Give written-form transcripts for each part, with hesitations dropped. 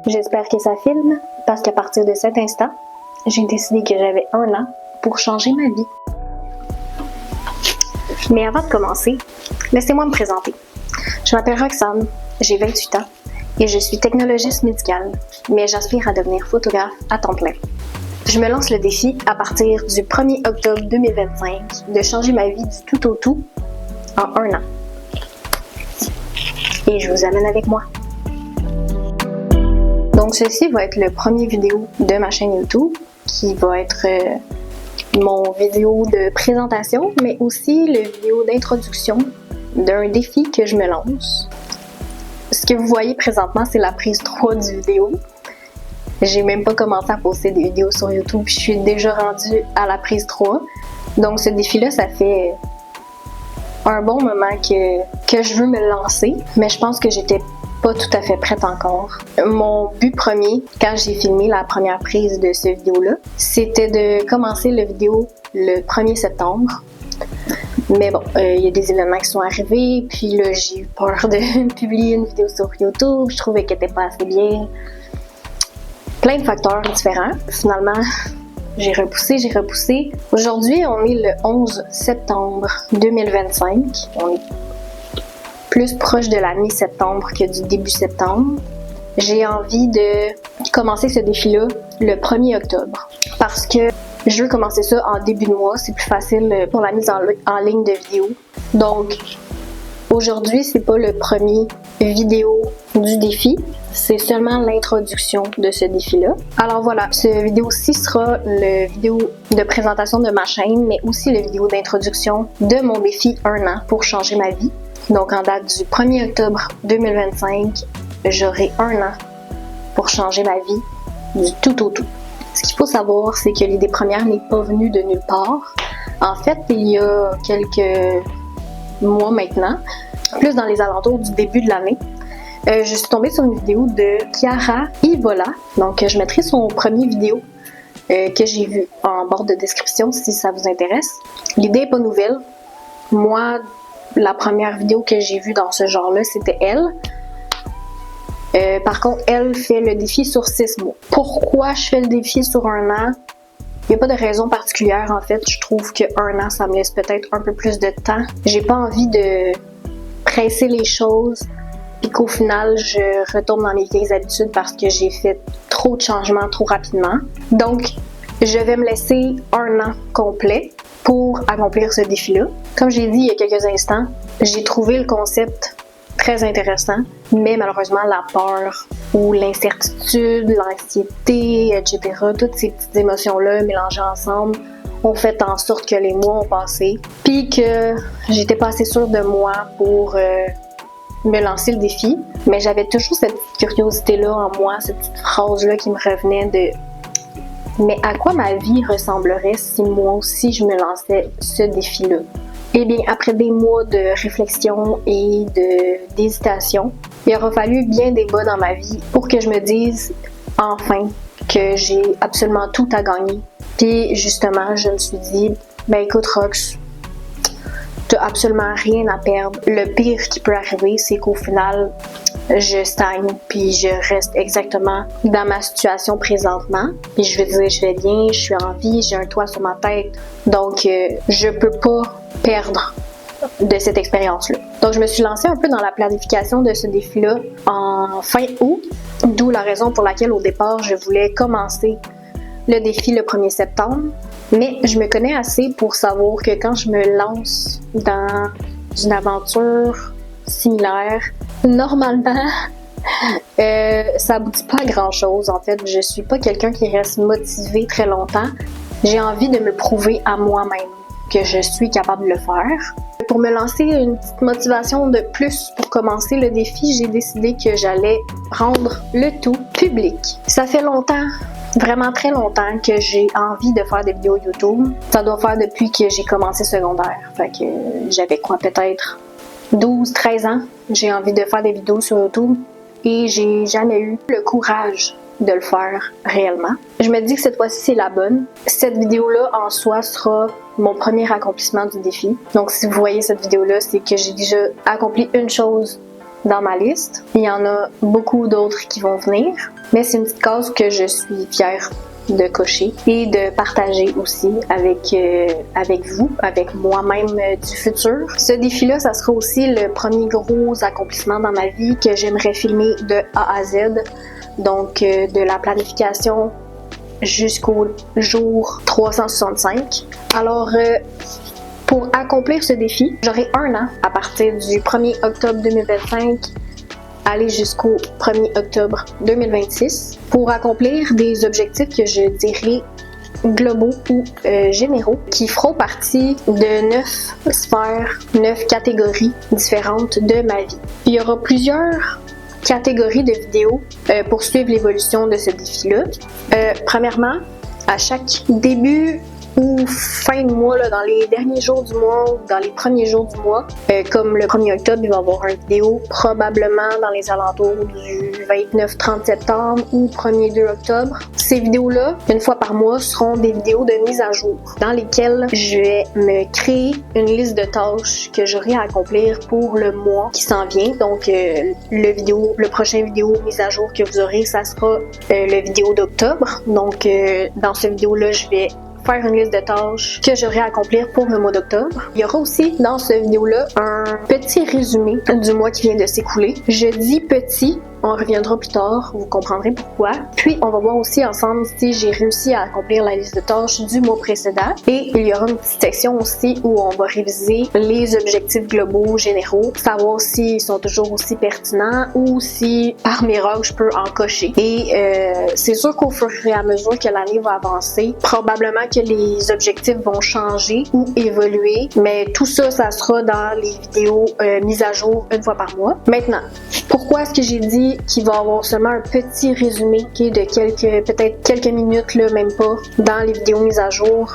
J'espère que ça filme, parce qu'à partir de cet instant, j'ai décidé que j'avais 1 an pour changer ma vie. Mais avant de commencer, laissez-moi me présenter. Je m'appelle Roxane, j'ai 28 ans et je suis technologiste médicale, mais j'aspire à devenir photographe à temps plein. Je me lance le défi à partir du 1er octobre 2025 de changer ma vie du tout au tout en 1 an. Et je vous amène avec moi. Donc ceci va être le premier vidéo de ma chaîne YouTube qui va être mon vidéo de présentation, mais aussi le vidéo d'introduction d'un défi que je me lance. Ce que vous voyez présentement, c'est la prise 3 du vidéo. J'ai même pas commencé à poster des vidéos sur YouTube, je suis déjà rendue à la prise 3. Donc ce défi-là, ça fait un bon moment que je veux me lancer, mais je pense que j'étais pas tout à fait prête encore. Mon but premier, quand j'ai filmé la première prise de ce vidéo-là, c'était de commencer la vidéo le 1er septembre. Mais bon, il y a des événements qui sont arrivés, puis là, j'ai eu peur de publier une vidéo sur YouTube, je trouvais qu'elle était pas assez bien. Plein de facteurs différents. Finalement, j'ai repoussé. Aujourd'hui, on est le 11 septembre 2025. On est plus proche de la mi-septembre que du début septembre. J'ai envie de commencer ce défi-là le 1er octobre parce que je veux commencer ça en début de mois, c'est plus facile pour la mise en ligne de vidéos. Donc, aujourd'hui, c'est pas le premier vidéo du défi, c'est seulement l'introduction de ce défi-là. Alors voilà, cette vidéo-ci sera le vidéo de présentation de ma chaîne, mais aussi le vidéo d'introduction de mon défi 1 an pour changer ma vie. Donc, en date du 1er octobre 2025, j'aurai 1 an pour changer ma vie du tout au tout. Ce qu'il faut savoir, c'est que l'idée première n'est pas venue de nulle part. En fait, il y a quelques mois maintenant, plus dans les alentours du début de l'année, je suis tombée sur une vidéo de Chiara Ivola. Donc, je mettrai son premier vidéo que j'ai vu en barre de description si ça vous intéresse. L'idée n'est pas nouvelle. Moi, la première vidéo que j'ai vue dans ce genre-là, c'était elle. Par contre, elle fait le défi sur 6 mois. Pourquoi je fais le défi sur 1 an? Il n'y a pas de raison particulière en fait. Je trouve que 1 an, ça me laisse peut-être un peu plus de temps. J'ai pas envie de presser les choses puis qu'au final, je retourne dans mes vieilles habitudes parce que j'ai fait trop de changements trop rapidement. Donc, je vais me laisser 1 an complet pour accomplir ce défi-là. Comme j'ai dit il y a quelques instants, j'ai trouvé le concept très intéressant, mais malheureusement la peur ou l'incertitude, l'anxiété, etc., toutes ces petites émotions-là mélangées ensemble ont fait en sorte que les mois ont passé, puis que j'étais pas assez sûre de moi pour me lancer le défi, mais j'avais toujours cette curiosité-là en moi, cette petite phrase-là qui me revenait de « Mais à quoi ma vie ressemblerait si moi aussi je me lançais ce défi-là? » Eh bien, après des mois de réflexion et d'hésitation, il aura fallu bien des bas dans ma vie pour que je me dise enfin que j'ai absolument tout à gagner. Puis justement, je me suis dit, ben écoute Rox, t'as absolument rien à perdre. Le pire qui peut arriver, c'est qu'au final, je stagne puis je reste exactement dans ma situation présentement. Puis je veux dire, je vais bien, je suis en vie, j'ai un toit sur ma tête. Donc, je peux pas perdre de cette expérience-là. Donc, je me suis lancée un peu dans la planification de ce défi-là en fin août, d'où la raison pour laquelle au départ, je voulais commencer le défi le 1er septembre. Mais je me connais assez pour savoir que quand je me lance dans une aventure similaire, normalement, ça aboutit pas à grand-chose. En fait, je suis pas quelqu'un qui reste motivé très longtemps. J'ai envie de me prouver à moi-même que je suis capable de le faire. Pour me lancer une petite motivation de plus pour commencer le défi, j'ai décidé que j'allais rendre le tout public. Ça fait longtemps, vraiment très longtemps, que j'ai envie de faire des vidéos YouTube. Ça doit faire depuis que j'ai commencé secondaire. Fait que j'avais quoi, peut-être 12, 13 ans. J'ai envie de faire des vidéos sur YouTube et j'ai jamais eu le courage de le faire réellement. Je me dis que cette fois-ci, c'est la bonne. Cette vidéo-là, en soi, sera mon premier accomplissement du défi. Donc, si vous voyez cette vidéo-là, c'est que j'ai déjà accompli une chose dans ma liste. Il y en a beaucoup d'autres qui vont venir, mais c'est une petite case que je suis fière de cocher et de partager aussi avec vous, avec moi-même du futur. Ce défi-là, ça sera aussi le premier gros accomplissement dans ma vie que j'aimerais filmer de A à Z. Donc, de la planification jusqu'au jour 365. Alors, pour accomplir ce défi, j'aurai 1 an à partir du 1er octobre 2025 aller jusqu'au 1er octobre 2026 pour accomplir des objectifs que je dirais globaux ou généraux qui feront partie de 9 sphères, 9 catégories différentes de ma vie. Il y aura plusieurs catégories de vidéos pour suivre l'évolution de ce défi-là. Premièrement, à chaque début ou fin de mois, là, dans les derniers jours du mois ou dans les premiers jours du mois, comme le 1er octobre, il va y avoir une vidéo probablement dans les alentours du 29-30 septembre ou 1er-2 octobre. Ces vidéos-là, une fois par mois, seront des vidéos de mise à jour dans lesquelles je vais me créer une liste de tâches que j'aurai à accomplir pour le mois qui s'en vient. Donc, le prochain vidéo mise à jour que vous aurez, ça sera le vidéo d'octobre. Donc, dans cette vidéo-là, je vais faire une liste de tâches que j'aurai à accomplir pour le mois d'octobre. Il y aura aussi dans cette vidéo-là un petit résumé du mois qui vient de s'écouler. Je dis petit, on reviendra plus tard, vous comprendrez pourquoi. Puis on va voir aussi ensemble si j'ai réussi à accomplir la liste de tâches du mois précédent. Et il y aura une petite section aussi où on va réviser les objectifs globaux généraux, savoir s'ils sont toujours aussi pertinents ou si par miracle je peux en cocher. Et c'est sûr qu'au fur et à mesure que l'année va avancer, probablement que les objectifs vont changer ou évoluer, mais tout ça, ça sera dans les vidéos mises à jour une fois par mois. Maintenant, pourquoi est-ce que j'ai dit qu'il va y avoir seulement un petit résumé de peut-être quelques minutes, là, même pas, dans les vidéos mises à jour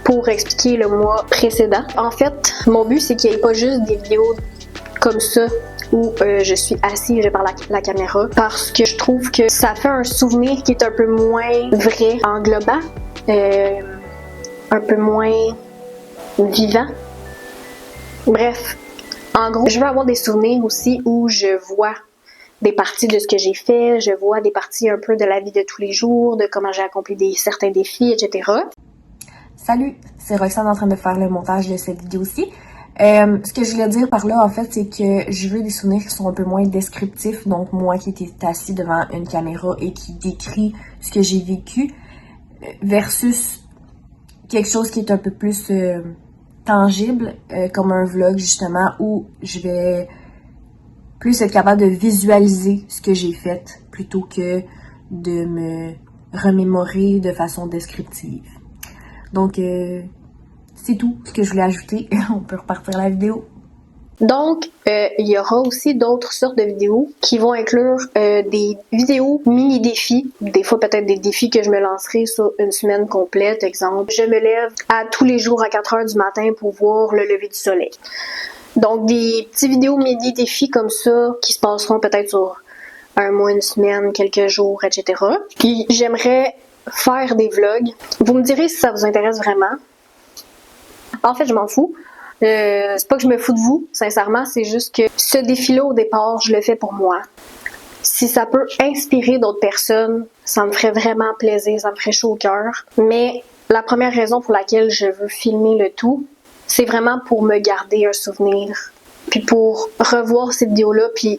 pour expliquer le mois précédent? En fait, mon but, c'est qu'il n'y ait pas juste des vidéos comme ça où je suis assise, je parle à la caméra, parce que je trouve que ça fait un souvenir qui est un peu moins vrai, englobant, un peu moins vivant. Bref, en gros, je veux avoir des souvenirs aussi où je vois des parties de ce que j'ai fait, je vois des parties un peu de la vie de tous les jours, de comment j'ai accompli certains défis, etc. Salut, c'est Roxane en train de faire le montage de cette vidéo-ci. Ce que je voulais dire par là, en fait, c'est que je veux des souvenirs qui sont un peu moins descriptifs. Donc, moi qui étais assis devant une caméra et qui décrit ce que j'ai vécu, versus quelque chose qui est un peu plus tangible, comme un vlog, justement, où je vais plus être capable de visualiser ce que j'ai fait plutôt que de me remémorer de façon descriptive. Donc, c'est tout ce que je voulais ajouter. On peut repartir la vidéo. Donc, il y aura aussi d'autres sortes de vidéos qui vont inclure des vidéos mini-défis. Des fois, peut-être des défis que je me lancerai sur une semaine complète. Exemple, je me lève à tous les jours à 4 heures du matin pour voir le lever du soleil. Donc, des petites vidéos mini-défis comme ça qui se passeront peut-être sur un mois, une semaine, quelques jours, etc. Puis, j'aimerais faire des vlogs. Vous me direz si ça vous intéresse vraiment. En fait, je m'en fous. C'est pas que je me fous de vous, sincèrement, c'est juste que ce défi-là, au départ, je le fais pour moi. Si ça peut inspirer d'autres personnes, ça me ferait vraiment plaisir, ça me ferait chaud au cœur. Mais la première raison pour laquelle je veux filmer le tout, c'est vraiment pour me garder un souvenir, puis pour revoir ces vidéos-là, puis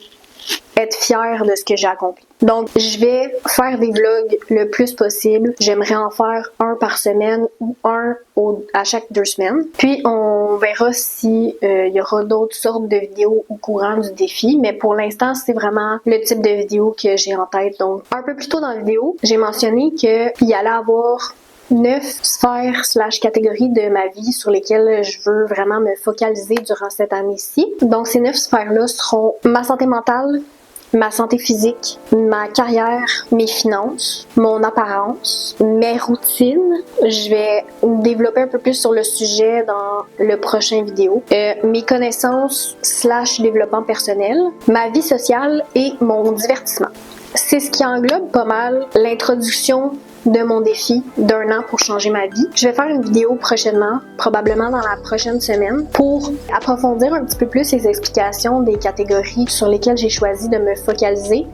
être fière de ce que j'ai accompli. Donc, je vais faire des vlogs le plus possible. J'aimerais en faire un par semaine ou un à chaque 2 semaines. Puis, on verra si y aura d'autres sortes de vidéos au courant du défi. Mais pour l'instant, c'est vraiment le type de vidéo que j'ai en tête. Donc, un peu plus tôt dans la vidéo, j'ai mentionné qu'il y allait avoir 9 sphères / catégories de ma vie sur lesquelles je veux vraiment me focaliser durant cette année-ci. Donc, ces 9 sphères-là seront ma santé mentale, ma santé physique, ma carrière, mes finances, mon apparence, mes routines. Je vais développer un peu plus sur le sujet dans le prochain vidéo. Mes connaissances / développement personnel, ma vie sociale et mon divertissement. c'est ce qui englobe pas mal l'introduction de mon défi d'1 an pour changer ma vie. Je vais faire une vidéo prochainement, probablement dans la prochaine semaine, pour approfondir un petit peu plus les explications des catégories sur lesquelles j'ai choisi de me focaliser.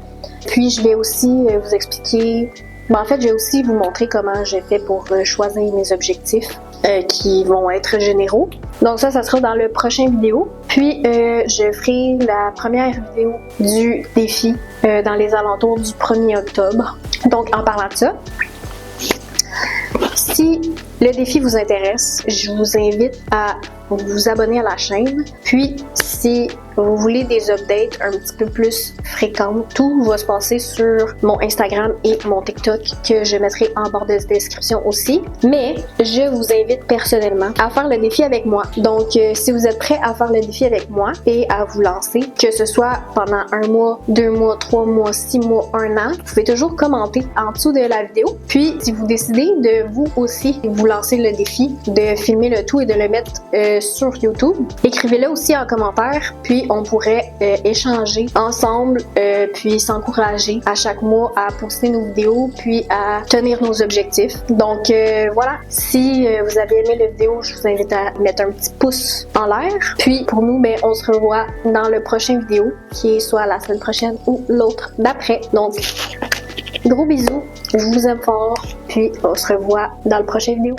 Puis je vais aussi vous expliquer, en fait je vais aussi vous montrer comment j'ai fait pour choisir mes objectifs qui vont être généraux. Donc ça sera dans le prochain vidéo. Puis je ferai la première vidéo du défi dans les alentours du 1er octobre. Donc en parlant de ça, si le défi vous intéresse, je vous invite à vous abonner à la chaîne. Puis, si vous voulez des updates un petit peu plus fréquentes, tout va se passer sur mon Instagram et mon TikTok que je mettrai en barre de description aussi. Mais je vous invite personnellement à faire le défi avec moi. Donc, si vous êtes prêts à faire le défi avec moi et à vous lancer, que ce soit pendant 1 mois, 2 mois, 3 mois, 6 mois, 1 an, vous pouvez toujours commenter en dessous de la vidéo. Puis, si vous décidez de vous aussi vous lancer le défi, de filmer le tout et de le mettre sur YouTube, écrivez-le aussi en commentaire, puis on pourrait échanger ensemble, puis s'encourager à chaque mois à poster nos vidéos, puis à tenir nos objectifs. Donc voilà, si vous avez aimé la vidéo, je vous invite à mettre un petit pouce en l'air. Puis pour nous, on se revoit dans le prochain vidéo, qui est soit la semaine prochaine ou l'autre d'après. Donc, gros bisous, je vous aime fort, puis on se revoit dans le prochain vidéo.